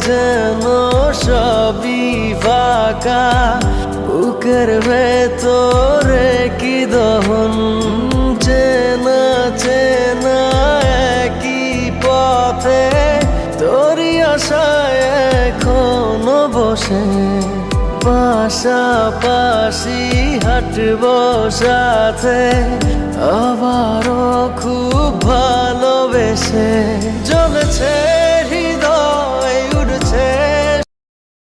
যেন সবই ফাঁকা, বুকের ভেতরে কি দহন। চেনা চেনা একই পথে তোরই আশায় এখনো বসে, পাশাপাশি হাঁটবো সাথে, আবারও খুব ভালোবেসে। জ্বলেছে